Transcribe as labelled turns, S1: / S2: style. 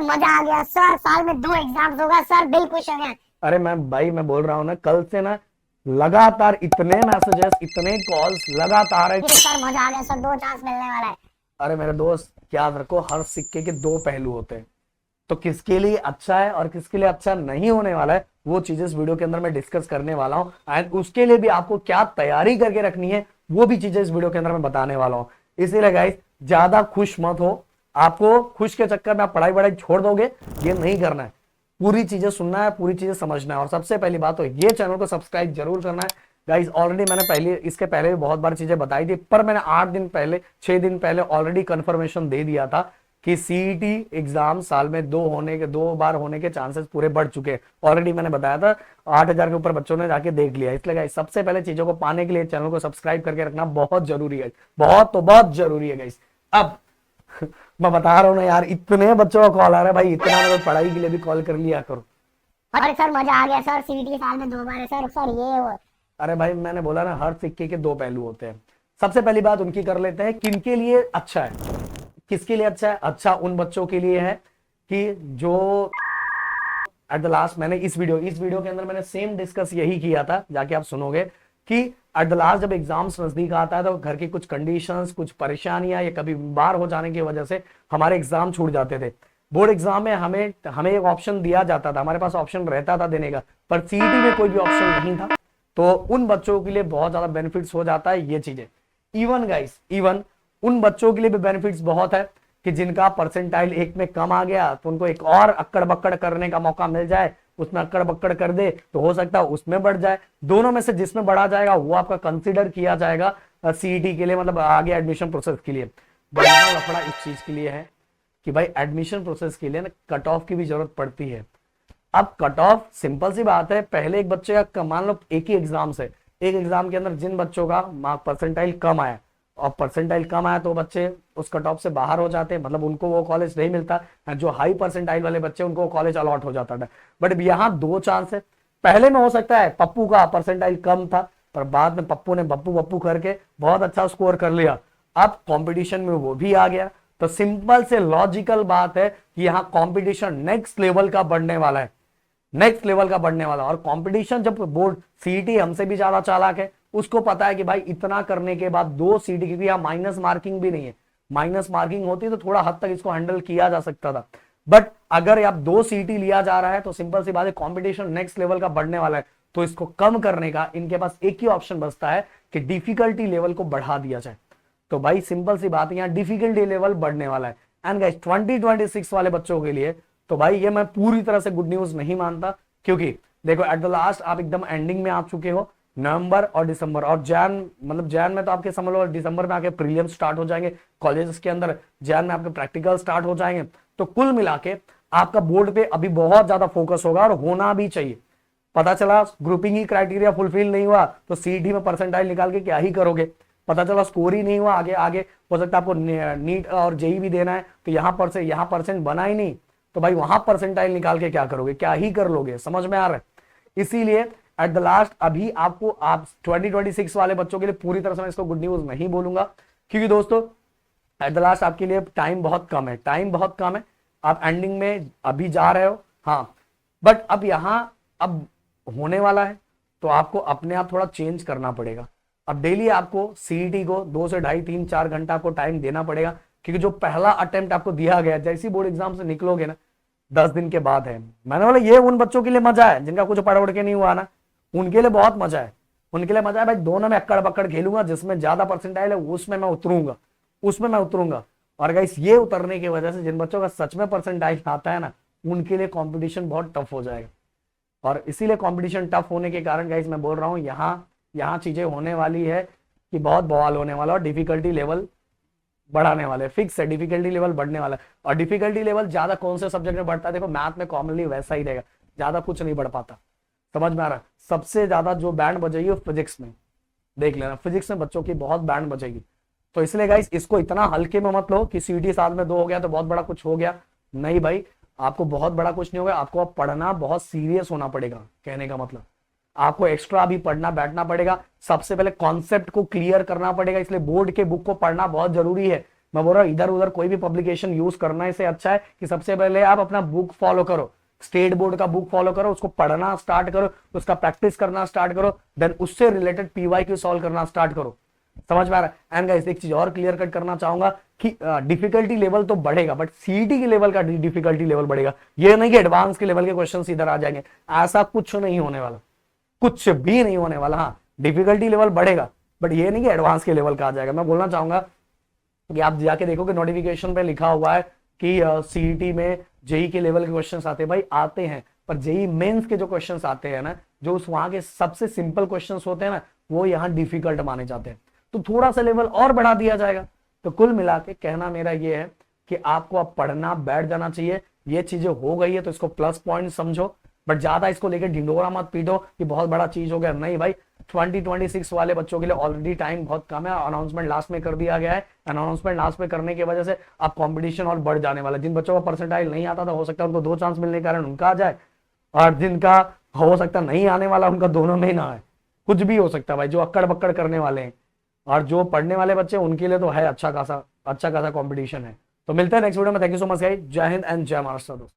S1: मजा आ गया सर, साल में 2 एग्जाम्स होगा सर, दिल खुश हो गया।
S2: अरे मैं बोल रहा हूँ ना, कल से ना लगातार इतने मैसेजेस, इतने कॉल्स लगातार है।
S1: फिर सर मजा आ गया सर, 2 चांस मिलने वाला है।
S2: अरे मेरे दोस्त, याद रखो हर सिक्के के दो पहलू होते हैं। तो किसके लिए अच्छा है और किसके लिए अच्छा नहीं होने वाला है, वो चीजें इस वीडियो के अंदर मैं डिस्कस करने वाला हूं। एंड उसके लिए भी आपको क्या तैयारी करके रखनी है, वो भी चीजें इस वीडियो के अंदर मैं बताने वाला हूं। इसीलिए गाइस, ज्यादा खुश मत हो। आपको खुश के चक्कर में आप पढ़ाई वढ़ाई छोड़ दोगे, ये नहीं करना है। पूरी चीजें सुनना है, पूरी चीजें समझना है। और सबसे पहली बात तो ये चैनल को सब्सक्राइब जरूर करना है गाइस। ऑलरेडी मैंने पहले, इसके पहले भी बहुत बार चीजें बताई थी, पर मैंने 8 दिन पहले, 6 दिन पहले ऑलरेडी कंफर्मेशन दे दिया था कि सीईटी एग्जाम साल में 2 बार होने के चांसेस पूरे बढ़ चुके हैं। ऑलरेडी मैंने बताया था, 8,000 के ऊपर बच्चों ने जाके देख लिया। इसलिए गाइस, सबसे पहले चीजों को पाने के लिए चैनल को सब्सक्राइब करके रखना बहुत जरूरी है, बहुत तो बहुत जरूरी है गाइस। अब मैं बता रहा हूँ ना यार, इतने बच्चों का कॉल आ रहा है भाई, इतना मतलब पढ़ाई के लिए भी कॉल कर लिया करो।
S1: अरे सर मजा आ गया सर, सीईटी साल में 2 बार है सर, सर ये वो।
S2: अरे भाई, मैंने बोला ना, हर सिक्के के दो पहलू होते हैं। सबसे पहली बात उनकी कर लेते हैं, किनके लिए अच्छा है। किसके लिए अच्छा है? अच्छा उन बच्चों के लिए है कि जो एट द लास्ट, मैंने इस वीडियो के अंदर मैंने सेम डिस्कस यही किया था, जाके आप सुनोगे कि एट द लास्ट जब एग्जाम्स नजदीक आता है तो घर की कुछ कंडीशंस, कुछ परेशानियां या कभी बीमार हो जाने की वजह से हमारे एग्जाम छूट जाते थे। बोर्ड एग्जाम में हमें एक ऑप्शन दिया जाता था, हमारे पास ऑप्शन रहता था देने का, पर सीईटी में कोई भी ऑप्शन नहीं था। तो उन बच्चों के लिए बहुत ज्यादा बेनिफिट्स हो जाता है ये चीजें। इवन गाइस, इवन उन बच्चों के लिए भी बेनिफिट्स बहुत है कि जिनका परसेंटाइल 1 में कम आ गया, तो उनको एक और अक्कड़ बक्कड़ करने का मौका मिल जाए, उसमें अक्कड़ बक्कड़ कर दे तो हो सकता है उसमें बढ़ जाए। दोनों में से जिसमें बढ़ा जाएगा वो आपका कंसिडर किया जाएगा सीईटी के लिए, मतलब आगे एडमिशन प्रोसेस के लिए। बढ़िया लफड़ा इस चीज के लिए है कि भाई एडमिशन प्रोसेस के लिए ना कट ऑफ की भी जरूरत पड़ती है। अब कट ऑफ सिंपल सी बात है, पहले एक बच्चे का मान लो एक ही एग्जाम से, एक एग्जाम के अंदर जिन बच्चों का मार्क परसेंटाइल कम आया, और परसेंटाइल कम आया तो बच्चे उस कट ऑफ से बाहर हो जाते हैं, मतलब उनको वो कॉलेज नहीं मिलता। जो हाई परसेंटाइल वाले बच्चे उनको कॉलेज अलॉट हो जाता था। बट यहाँ 2 चांस है। पहले में हो सकता है पप्पू का परसेंटाइल कम था, पर बाद में पप्पू ने बप्पू बप्पू करके बहुत अच्छा स्कोर कर लिया, अब कंपटीशन में वो भी आ गया। तो सिंपल से लॉजिकल बात है कि यहाँ कंपटीशन नेक्स्ट लेवल का बढ़ने वाला है, नेक्स्ट लेवल का बढ़ने वाला। और कंपटीशन, जब बोर्ड सीईटी हमसे भी ज्यादा चालाक है, उसको पता है कि भाई इतना करने के बाद 2 सीईटी, क्योंकि यहाँ माइनस मार्किंग भी नहीं है, माइनस मार्किंग होती तो थोड़ा हद तक इसको हैंडल किया जा सकता था। बट अगर आप 2 सीईटी लिया जा रहा है तो सिंपल सी बात है, कंपटीशन नेक्स्ट लेवल का बढ़ने वाला है। तो इसको कम करने का इनके पास एक ही ऑप्शन बचता है कि डिफिकल्टी लेवल को बढ़ा दिया जाए। तो भाई सिंपल सी बात है, यहाँ डिफिकल्टी लेवल बढ़ने वाला है। एंड गाइस, 2026 वाले बच्चों के लिए तो भाई ये मैं पूरी तरह से गुड न्यूज नहीं मानता, क्योंकि देखो एट द लास्ट आप एकदम एंडिंग में आ चुके हो। नवंबर और दिसंबर और जैन, मतलब जैन में तो आपके समझ लो, दिसंबर में आके प्रीलियम स्टार्ट हो जाएंगे कॉलेजेस के अंदर, जैन में आपके प्रैक्टिकल स्टार्ट हो जाएंगे। तो कुल मिला के आपका बोर्ड पे अभी बहुत ज्यादा फोकस होगा, और होना भी चाहिए। पता चला ग्रुपिंग ही क्राइटेरिया फुलफिल नहीं हुआ तो सीईटी में परसेंटाइल निकाल के क्या ही करोगे। पता चला स्कोर ही नहीं हुआ, आगे आगे हो सकता है आपको नीट और जेई भी देना है, तो यहाँ परसेंट बना ही नहीं, तो भाई वहां परसेंटाइल निकाल के क्या करोगे, क्या ही कर लोगे। समझ में आ रहा है? इसीलिए एट द लास्ट अभी आपको, आप 2026 वाले बच्चों के लिए पूरी तरह से मैं इसको गुड न्यूज नहीं बोलूंगा, क्योंकि दोस्तों एट द लास्ट आपके लिए टाइम बहुत कम है, टाइम बहुत कम है। आप एंडिंग में अभी जा रहे हो, हाँ, बट अब यहां अब होने वाला है, तो आपको अपने आप थोड़ा चेंज करना पड़ेगा। अब डेली आपको सीईटी को 2 से 2.5, 3, 4 घंटा आपको टाइम देना पड़ेगा, क्योंकि जो पहला अटेम्प्ट आपको दिया गया, जैसे बोर्ड एग्जाम से निकलोगे ना, 10 दिन के बाद है। मैंने बोला ये उन बच्चों के लिए मजा है जिनका कुछ पढ़ उड़ के नहीं हुआ ना, उनके लिए बहुत मजा है। उनके लिए मजा है भाई, दोनों में अक्कड़ बक्कड़ खेलूंगा, जिसमें ज्यादा परसेंटाइल है उसमें मैं उतरूंगा, उसमें मैं उतरूंगा। और गाइस, ये उतरने की वजह से जिन बच्चों का सच में परसेंटाइल आता है ना, उनके लिए कंपटीशन बहुत टफ हो जाएगा। और इसीलिए कंपटीशन टफ होने के कारण गाइस मैं बोल रहा हूँ, यहाँ चीजें होने वाली है कि बहुत बवाल होने वाला, और डिफिकल्टी लेवल बढ़ाने वाले, फिक्स है डिफिकल्टी लेवल बढ़ने वाला है। और डिफिकल्टी लेवल ज्यादा कौन से सब्जेक्ट में बढ़ता है? देखो मैथ में कॉमनली वैसा ही रहेगा, ज्यादा कुछ नहीं बढ़ पाता। समझ में आ रहा है? सबसे ज्यादा जो बैंड बजेगी वो फिजिक्स में, देख लेना, फिजिक्स में बच्चों की बहुत बैंड बजेगी। तो इसलिए गाइस, इसको इतना हल्के में मत लो कि सीईटी साल में 2 हो गया तो बहुत बड़ा कुछ हो गया। नहीं भाई, आपको बहुत बड़ा कुछ नहीं होगा, आपको अब पढ़ना बहुत सीरियस होना पड़ेगा। कहने का मतलब, आपको एक्स्ट्रा भी पढ़ना बैठना पड़ेगा। सबसे पहले कॉन्सेप्ट को क्लियर करना पड़ेगा, इसलिए बोर्ड के बुक को पढ़ना बहुत जरूरी है। मैं बोल रहा हूँ इधर उधर कोई भी पब्लिकेशन यूज करना इससे अच्छा है कि सबसे पहले आप अपना बुक फॉलो करो, स्टेट बोर्ड का बुक फॉलो करो, उसको पढ़ना स्टार्ट करो, उसका प्रैक्टिस करना स्टार्ट करो, देन उससे रिलेटेड पीवाईक्यू सॉल्व करना स्टार्ट करो। समझ में आ रहा है? एंड गाइस एक चीज और क्लियर कट करना चाहूंगा कि डिफिकल्टी लेवल तो बढ़ेगा, बट सीईटी के लेवल का डिफिकल्टी लेवल बढ़ेगा। ये नहीं कि एडवांस के लेवल के क्वेश्चंस इधर आ जाएंगे, ऐसा कुछ नहीं होने वाला, कुछ भी नहीं होने वाला। हाँ डिफिकल्टी लेवल बढ़ेगा, बट ये नहीं कि एडवांस के लेवल का आ जाएगा। मैं बोलना चाहूंगा कि आप जाके देखो कि नोटिफिकेशन पे लिखा हुआ है कि सीईटी में जेई के लेवल के क्वेश्चंस आते हैं, भाई आते हैं, पर जेई मेंस के जो क्वेश्चंस आते हैं ना, जो उस वहां के सबसे सिंपल क्वेश्चंस होते हैं ना, वो यहाँ डिफिकल्ट माने जाते हैं, तो थोड़ा सा लेवल और बढ़ा दिया जाएगा। तो कुल मिला के कहना मेरा ये है कि आपको अब पढ़ना बैठ जाना चाहिए। ये चीजें हो गई है तो इसको प्लस पॉइंट समझो, बट ज्यादा इसको लेकर ढिंडोरा मत पीटो कि बहुत बड़ा चीज हो गया। नहीं भाई, 2026 वाले बच्चों के लिए ऑलरेडी टाइम बहुत कम है, अनाउंसमेंट लास्ट में कर दिया गया है। अनाउंसमेंट लास्ट में करने की वजह से अब कंपटीशन और बढ़ जाने वाला है। जिन बच्चों का परसेंटाइल नहीं आता था, हो सकता है उनको 2 चांस मिलने के कारण उनका आ जाए, और जिनका हो सकता नहीं आने वाला उनका दोनों में ही ना आए। कुछ भी हो सकता है भाई, जो अक्कड़ बक्कड़ करने वाले हैं और जो पढ़ने वाले बच्चे उनके लिए तो है अच्छा खासा कंपटीशन है। तो मिलते हैं नेक्स्ट वीडियो में। Thank you so much guys, जय हिंद एंड जय महाराष्ट्र दोस्तों।